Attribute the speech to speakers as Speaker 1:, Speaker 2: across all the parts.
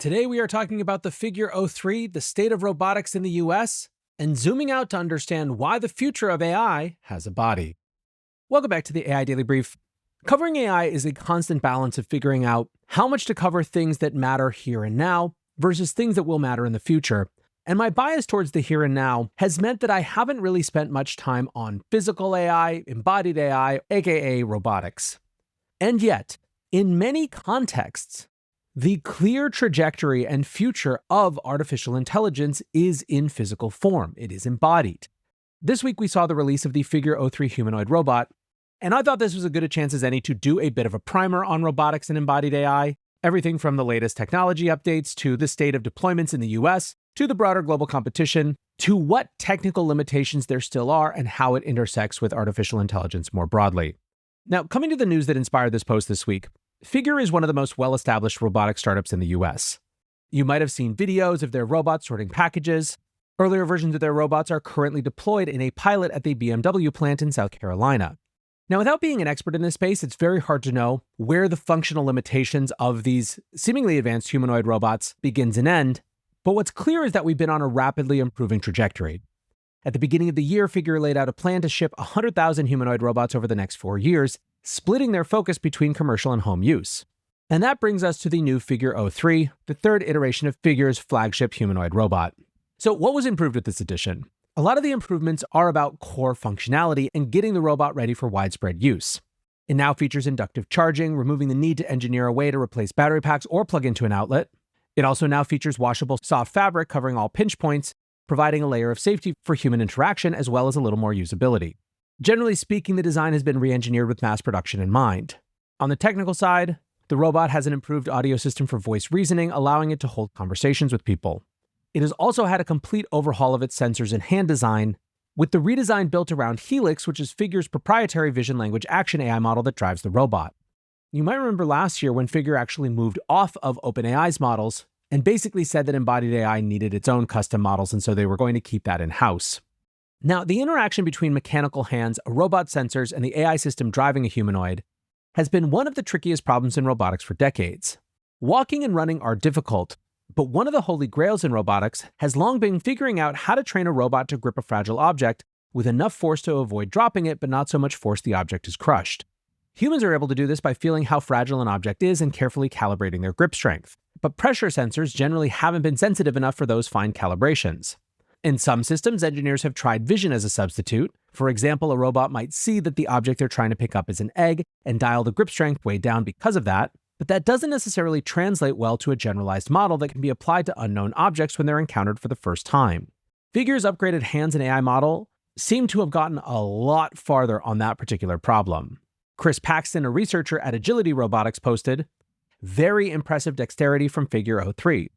Speaker 1: Today we are talking about the Figure 03, the state of robotics in the US, and zooming out to understand why the future of AI has a body. Welcome back to the AI Daily Brief. Covering AI is a constant balance of figuring out how much to cover things that matter here and now versus things that will matter in the future. And my bias towards the here and now has meant that I haven't really spent much time on physical AI, embodied AI, aka robotics. And yet, in many contexts, the clear trajectory and future of artificial intelligence is in physical form. It is embodied. This week, we saw the release of the Figure 03 humanoid robot, and I thought this was as good a chance as any to do a bit of a primer on robotics and embodied AI, everything from the latest technology updates to the state of deployments in the US, to the broader global competition, to what technical limitations there still are and how it intersects with artificial intelligence more broadly. Now, coming to the news that inspired this post this week, Figure is one of the most well-established robotic startups in the US. You might have seen videos of their robots sorting packages. Earlier versions of their robots are currently deployed in a pilot at the BMW plant in South Carolina. Now, without being an expert in this space, it's very hard to know where the functional limitations of these seemingly advanced humanoid robots begins and end, but what's clear is that we've been on a rapidly improving trajectory. At the beginning of the year, Figure laid out a plan to ship 100,000 humanoid robots over the next 4 years, splitting their focus between commercial and home use. And that brings us to the new Figure 03, the third iteration of Figure's flagship humanoid robot. So what was improved with this edition? A lot of the improvements are about core functionality and getting the robot ready for widespread use. It now features inductive charging, removing the need to engineer a way to replace battery packs or plug into an outlet. It also now features washable soft fabric covering all pinch points, providing a layer of safety for human interaction as well as a little more usability. Generally speaking, the design has been re-engineered with mass production in mind. On the technical side, the robot has an improved audio system for voice reasoning, allowing it to hold conversations with people. It has also had a complete overhaul of its sensors and hand design, with the redesign built around Helix, which is Figure's proprietary vision language action AI model that drives the robot. You might remember last year when Figure actually moved off of OpenAI's models and basically said that embodied AI needed its own custom models, and so they were going to keep that in-house. Now, the interaction between mechanical hands, a robot sensors, and the AI system driving a humanoid has been one of the trickiest problems in robotics for decades. Walking and running are difficult, but one of the holy grails in robotics has long been figuring out how to train a robot to grip a fragile object with enough force to avoid dropping it, but not so much force the object is crushed. Humans are able to do this by feeling how fragile an object is and carefully calibrating their grip strength. But pressure sensors generally haven't been sensitive enough for those fine calibrations. In some systems, engineers have tried vision as a substitute. For example, a robot might see that the object they're trying to pick up is an egg and dial the grip strength way down because of that, but that doesn't necessarily translate well to a generalized model that can be applied to unknown objects when they're encountered for the first time. Figure's upgraded hands and AI model seem to have gotten a lot farther on that particular problem. Chris Paxton, a researcher at Agility Robotics, posted, "Very impressive dexterity from Figure 03.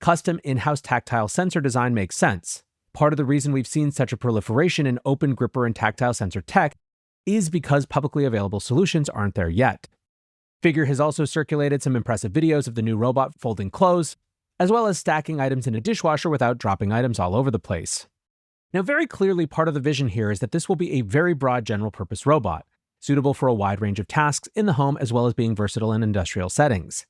Speaker 1: Custom in-house tactile sensor design makes sense. Part of the reason we've seen such a proliferation in open gripper and tactile sensor tech is because publicly available solutions aren't there yet." Figure has also circulated some impressive videos of the new robot folding clothes, as well as stacking items in a dishwasher without dropping items all over the place. Now, very clearly, part of the vision here is that this will be a very broad general-purpose robot, suitable for a wide range of tasks in the home as well as being versatile in industrial settings.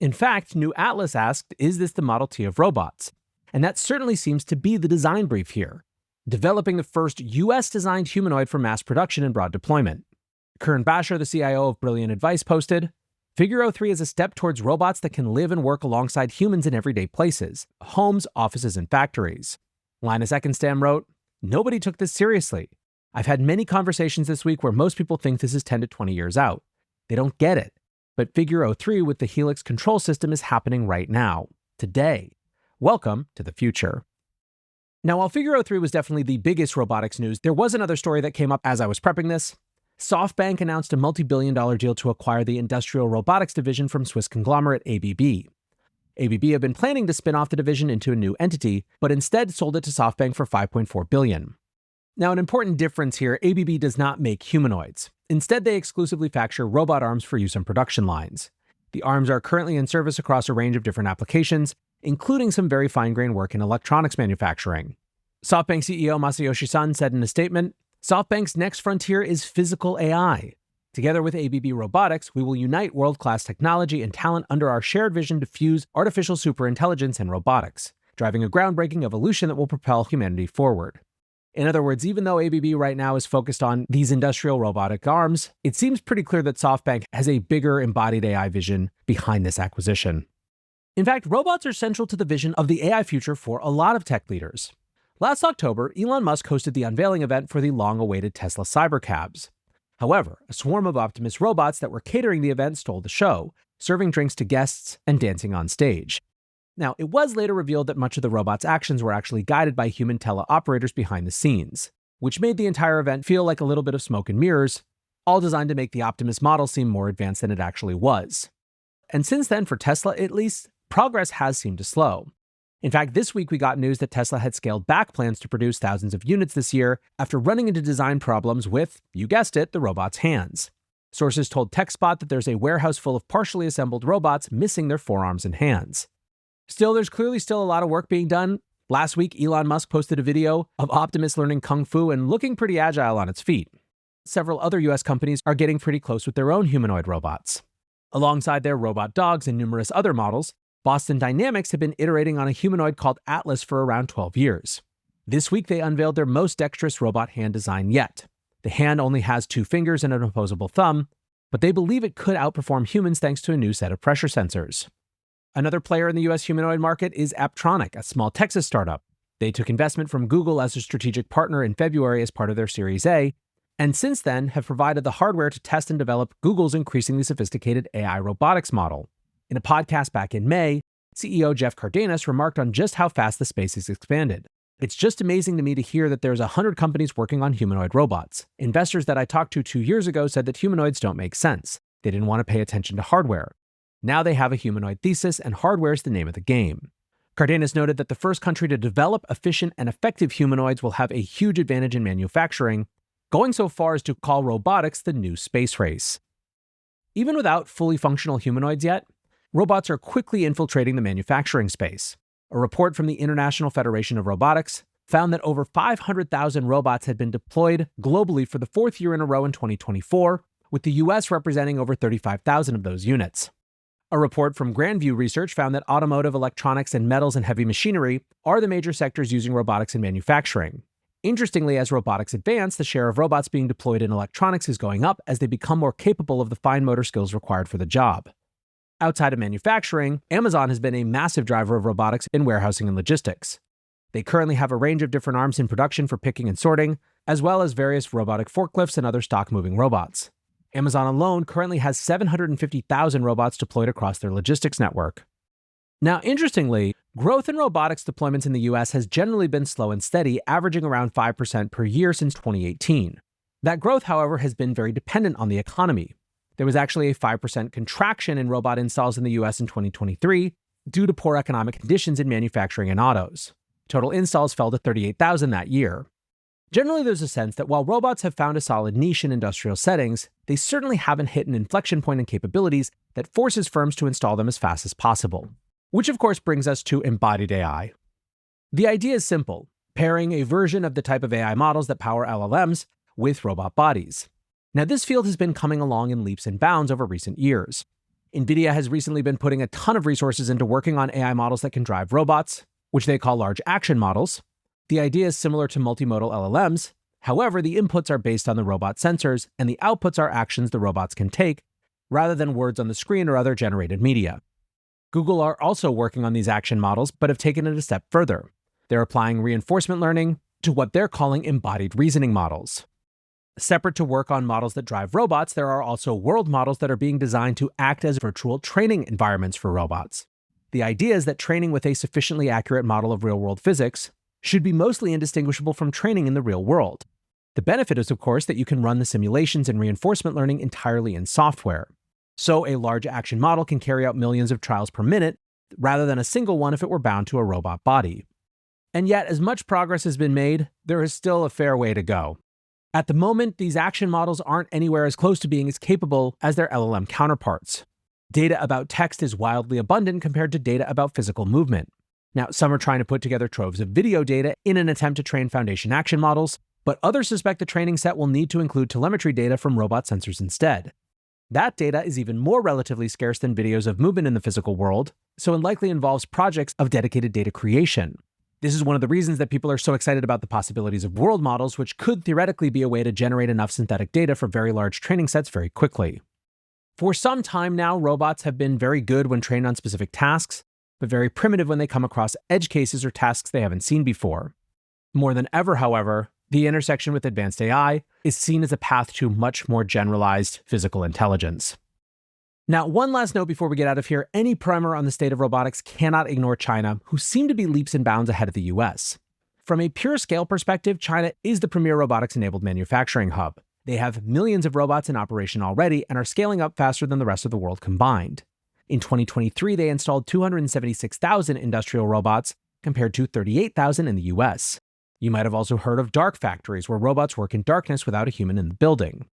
Speaker 1: In fact, New Atlas asked, is this the Model T of robots? And that certainly seems to be the design brief here, developing the first US-designed humanoid for mass production and broad deployment. Kern Basher, the CIO of Brilliant Advice, posted, "Figure 03 is a step towards robots that can live and work alongside humans in everyday places, homes, offices, and factories." Linus Eckenstam wrote, "Nobody took this seriously. I've had many conversations this week where most people think this is 10 to 20 years out. They don't get it. But Figure 03 with the Helix control system is happening right now, today. Welcome to the future." Now, while Figure 03 was definitely the biggest robotics news, there was another story that came up as I was prepping this. SoftBank announced a multi-billion-dollar deal to acquire the industrial robotics division from Swiss conglomerate ABB. ABB had been planning to spin off the division into a new entity, but instead sold it to SoftBank for $5.4 billion. Now, an important difference here, ABB does not make humanoids. Instead, they exclusively manufacture robot arms for use on production lines. The arms are currently in service across a range of different applications, including some very fine-grained work in electronics manufacturing. SoftBank CEO Masayoshi Son said in a statement, "SoftBank's next frontier is physical AI. Together with ABB Robotics, we will unite world-class technology and talent under our shared vision to fuse artificial superintelligence and robotics, driving a groundbreaking evolution that will propel humanity forward. In other words, even though ABB right now is focused on these industrial robotic arms, it seems pretty clear that SoftBank has a bigger embodied AI vision behind this acquisition. In fact, robots are central to the vision of the AI future for a lot of tech leaders. Last October, Elon Musk hosted the unveiling event for the long-awaited Tesla Cybercabs. However, a swarm of Optimus robots that were catering the event stole the show, serving drinks to guests and dancing on stage. Now, it was later revealed that much of the robots' actions were actually guided by human teleoperators behind the scenes, which made the entire event feel like a little bit of smoke and mirrors, all designed to make the Optimus model seem more advanced than it actually was. And since then, for Tesla at least, progress has seemed to slow. In fact, this week we got news that Tesla had scaled back plans to produce thousands of units this year after running into design problems with, you guessed it, the robot's hands. Sources told TechSpot that there's a warehouse full of partially assembled robots missing their forearms and hands. Still, there's clearly still a lot of work being done. Last week, Elon Musk posted a video of Optimus learning Kung Fu and looking pretty agile on its feet. Several other US companies are getting pretty close with their own humanoid robots. Alongside their robot dogs and numerous other models, Boston Dynamics have been iterating on a humanoid called Atlas for around 12 years. This week, they unveiled their most dexterous robot hand design yet. The hand only has 2 fingers and an opposable thumb, but they believe it could outperform humans thanks to a new set of pressure sensors. Another player in the US humanoid market is Apptronic, a small Texas startup. They took investment from Google as a strategic partner in February as part of their Series A, and since then have provided the hardware to test and develop Google's increasingly sophisticated AI robotics model. In a podcast back in May, CEO Jeff Cardenas remarked on just how fast the space has expanded. It's just amazing to me to hear that there's 100 companies working on humanoid robots. Investors that I talked to 2 years ago said that humanoids don't make sense. They didn't want to pay attention to hardware. Now they have a humanoid thesis, and hardware is the name of the game. Cardenas noted that the first country to develop efficient and effective humanoids will have a huge advantage in manufacturing, going so far as to call robotics the new space race. Even without fully functional humanoids yet, robots are quickly infiltrating the manufacturing space. A report from the International Federation of Robotics found that over 500,000 robots had been deployed globally for the 4th year in a row in 2024, with the US representing over 35,000 of those units. A report from Grandview Research found that automotive, electronics, and metals and heavy machinery are the major sectors using robotics in manufacturing. Interestingly, as robotics advance, the share of robots being deployed in electronics is going up as they become more capable of the fine motor skills required for the job. Outside of manufacturing, Amazon has been a massive driver of robotics in warehousing and logistics. They currently have a range of different arms in production for picking and sorting, as well as various robotic forklifts and other stock-moving robots. Amazon alone currently has 750,000 robots deployed across their logistics network. Now, interestingly, growth in robotics deployments in the US has generally been slow and steady, averaging around 5% per year since 2018. That growth, however, has been very dependent on the economy. There was actually a 5% contraction in robot installs in the US in 2023 due to poor economic conditions in manufacturing and autos. Total installs fell to 38,000 that year. Generally, there's a sense that while robots have found a solid niche in industrial settings, they certainly haven't hit an inflection point in capabilities that forces firms to install them as fast as possible. Which of course brings us to embodied AI. The idea is simple, pairing a version of the type of AI models that power LLMs with robot bodies. Now, this field has been coming along in leaps and bounds over recent years. NVIDIA has recently been putting a ton of resources into working on AI models that can drive robots, which they call large action models. The idea is similar to multimodal LLMs. However, the inputs are based on the robot sensors, and the outputs are actions the robots can take, rather than words on the screen or other generated media. Google are also working on these action models, but have taken it a step further. They're applying reinforcement learning to what they're calling embodied reasoning models. Separate to work on models that drive robots, there are also world models that are being designed to act as virtual training environments for robots. The idea is that training with a sufficiently accurate model of real-world physics should be mostly indistinguishable from training in the real world. The benefit is, of course, that you can run the simulations and reinforcement learning entirely in software. So a large action model can carry out millions of trials per minute, rather than a single one if it were bound to a robot body. And yet, as much progress has been made, there is still a fair way to go. At the moment, these action models aren't anywhere as close to being as capable as their LLM counterparts. Data about text is wildly abundant compared to data about physical movement. Now, some are trying to put together troves of video data in an attempt to train foundation action models. But others suspect the training set will need to include telemetry data from robot sensors instead. That data is even more relatively scarce than videos of movement in the physical world, so it likely involves projects of dedicated data creation. This is one of the reasons that people are so excited about the possibilities of world models, which could theoretically be a way to generate enough synthetic data for very large training sets very quickly. For some time now, robots have been very good when trained on specific tasks, but very primitive when they come across edge cases or tasks they haven't seen before. More than ever, however, the intersection with advanced AI is seen as a path to much more generalized physical intelligence. Now, one last note before we get out of here, any primer on the state of robotics cannot ignore China, who seem to be leaps and bounds ahead of the US. From a pure scale perspective, China is the premier robotics-enabled manufacturing hub. They have millions of robots in operation already and are scaling up faster than the rest of the world combined. In 2023, they installed 276,000 industrial robots, compared to 38,000 in the US. You might have also heard of dark factories, where robots work in darkness without a human in the building.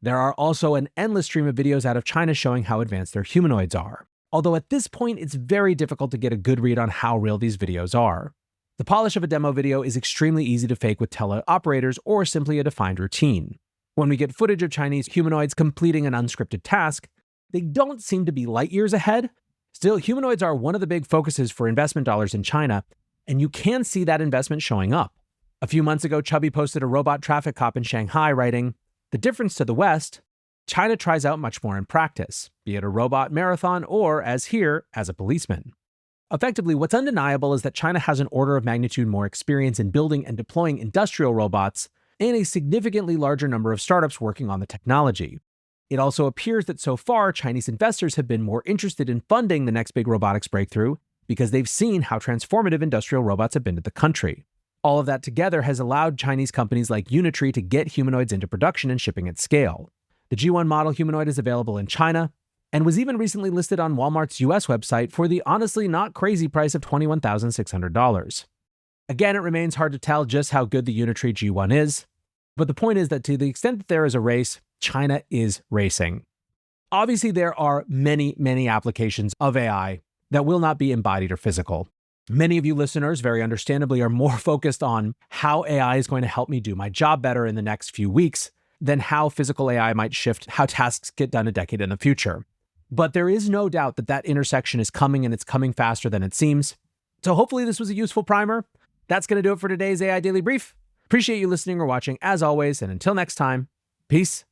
Speaker 1: There are also an endless stream of videos out of China showing how advanced their humanoids are, although at this point it's very difficult to get a good read on how real these videos are. The polish of a demo video is extremely easy to fake with teleoperators or simply a defined routine. When we get footage of Chinese humanoids completing an unscripted task, they don't seem to be light years ahead. Still, humanoids are one of the big focuses for investment dollars in China, and you can see that investment showing up. A few months ago, Chubby posted a robot traffic cop in Shanghai writing, "The difference to the West, China tries out much more in practice, be it a robot marathon or, as here, as a policeman." Effectively, what's undeniable is that China has an order of magnitude more experience in building and deploying industrial robots, and a significantly larger number of startups working on the technology. It also appears that so far, Chinese investors have been more interested in funding the next big robotics breakthrough because they've seen how transformative industrial robots have been to the country. All of that together has allowed Chinese companies like Unitree to get humanoids into production and shipping at scale. The G1 model humanoid is available in China and was even recently listed on Walmart's US website for the honestly not crazy price of $21,600. Again, it remains hard to tell just how good the Unitree G1 is, but the point is that to the extent that there is a race, China is racing. Obviously, there are many applications of AI that will not be embodied or physical. Many of you listeners, very understandably, are more focused on how AI is going to help me do my job better in the next few weeks than how physical AI might shift how tasks get done a decade in the future. But there is no doubt that that intersection is coming, and it's coming faster than it seems. So hopefully this was a useful primer. That's going to do it for today's AI Daily Brief. Appreciate you listening or watching as always, and until next time, peace